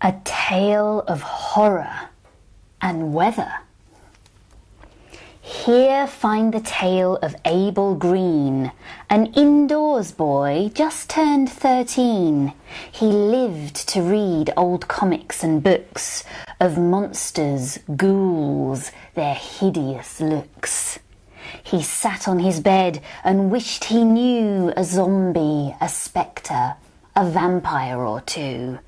A tale of horror and weather. Here find the tale of Abel Green, an indoors boy just turned 13. He lived to read old comics and books of monsters, ghouls, their hideous looks. He sat on his bed and wished he knew a zombie, a spectre, a vampire or two.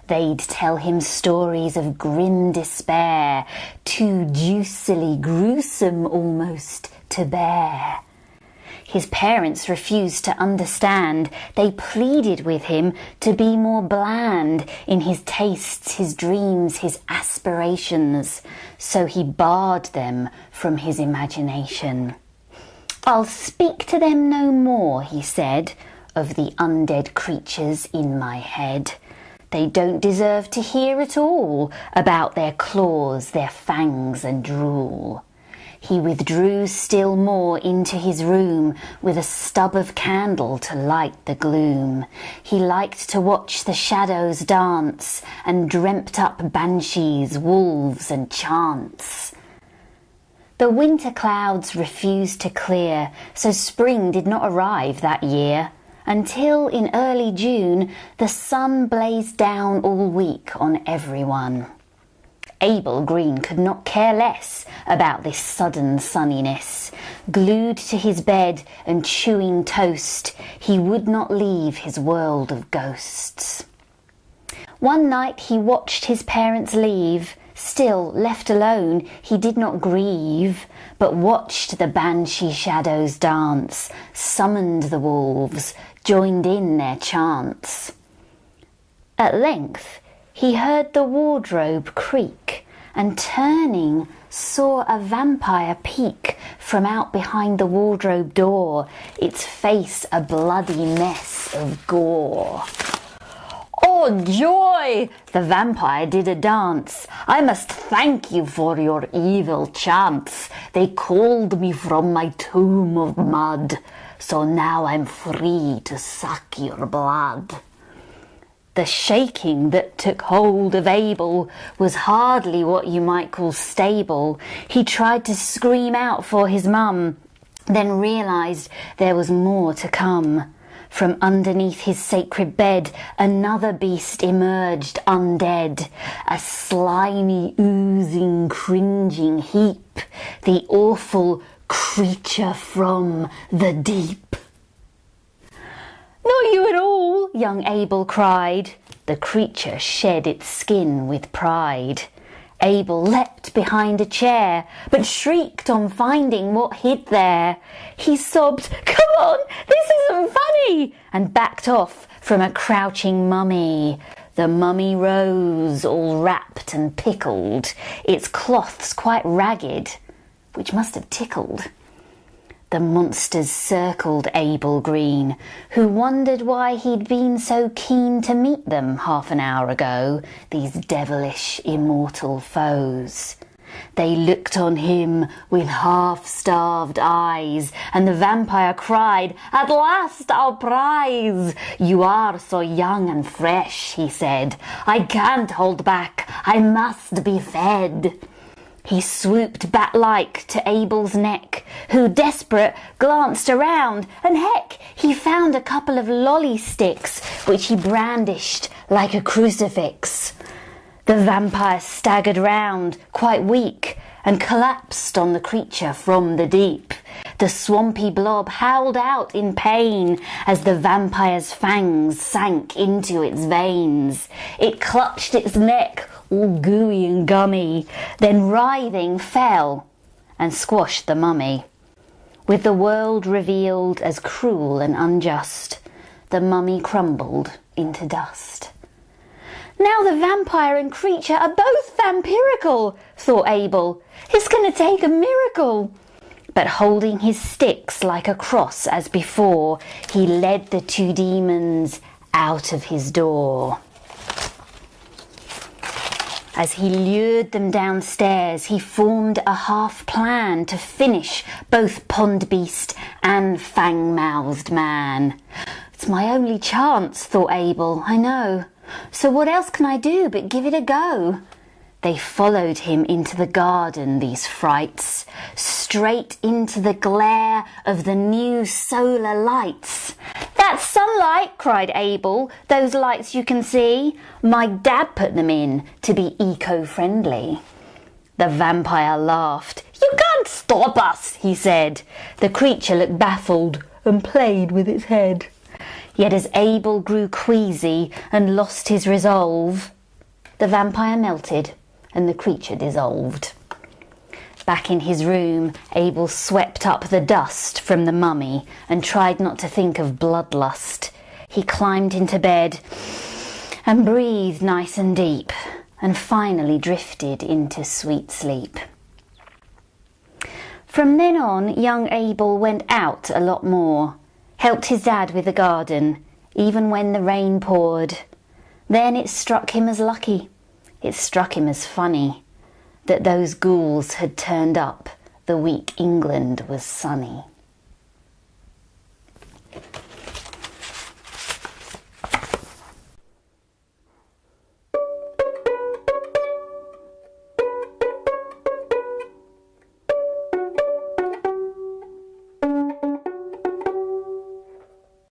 They'd tell him stories of grim despair, too juicily gruesome almost to bear. His parents refused to understand. They pleaded with him to be more bland in his tastes, his dreams, his aspirations. So he barred them from his imagination. "I'll speak to them no more," he said, "of the undead creatures in my head. They don't deserve to hear at all about their claws, their fangs and drool." He withdrew still more into his room with a stub of candle to light the gloom. He liked to watch the shadows dance and dreamt up banshees, wolves and chants. The winter clouds refused to clear, so spring did not arrive that year. Until in early June, the sun blazed down all week on everyone. Abel Green could not care less about this sudden sunniness. Glued to his bed and chewing toast, he would not leave his world of ghosts. One night he watched his parents leave. Still, left alone, he did not grieve, but watched the banshee shadows dance, summoned the wolves, joined in their chants. At length he heard the wardrobe creak, and turning saw a vampire peek from out behind the wardrobe door, its face a bloody mess of gore. "Oh joy!" the vampire did a dance. "I must thank you for your evil chants. They called me from my tomb of mud, so now I'm free to suck your blood." The shaking that took hold of Abel was hardly what you might call stable. He tried to scream out for his mum, then realised there was more to come. From underneath his sacred bed, another beast emerged undead, a slimy, oozing, cringing heap, the awful creature from the deep. "Not you at all," young Abel cried. The creature shed its skin with pride. Abel leapt behind a chair, but shrieked on finding what hid there. He sobbed, "Come on, this isn't funny," and backed off from a crouching mummy. The mummy rose, all wrapped and pickled, its cloths quite ragged, which must have tickled. The monsters circled Abel Green, who wondered why he'd been so keen to meet them half an hour ago, these devilish immortal foes. They looked on him with half-starved eyes, and the vampire cried, "At last our prize! You are so young and fresh," he said. "I can't hold back, I must be fed." He swooped bat-like to Abel's neck, who, desperate, glanced around, and heck, he found a couple of lolly sticks, which he brandished like a crucifix. The vampire staggered round, quite weak, and collapsed on the creature from the deep. The swampy blob howled out in pain as the vampire's fangs sank into its veins. It clutched its neck, all gooey and gummy, then writhing fell and squashed the mummy. With the world revealed as cruel and unjust, the mummy crumbled into dust. "Now the vampire and creature are both vampirical," thought Abel. "It's going to take a miracle." But holding his sticks like a cross as before, he led the two demons out of his door. As he lured them downstairs, he formed a half-plan to finish both pond beast and fang-mouthed man. "It's my only chance," thought Abel, "I know. So what else can I do but give it a go? They followed him into the garden, these frights, straight into the glare of the new solar lights. That's sunlight, cried Abel, those lights you can see. My dad put them in to be eco-friendly. The vampire laughed. You can't stop us, he said. The creature looked baffled and played with its head. Yet as Abel grew queasy and lost his resolve, the vampire melted and the creature dissolved. Back in his room, Abel swept up the dust from the mummy and tried not to think of bloodlust. He climbed into bed and breathed nice and deep and finally drifted into sweet sleep. From then on, young Abel went out a lot more, helped his dad with the garden, even when the rain poured. Then it struck him as lucky. It struck him as funny that those ghouls had turned up the week England was sunny.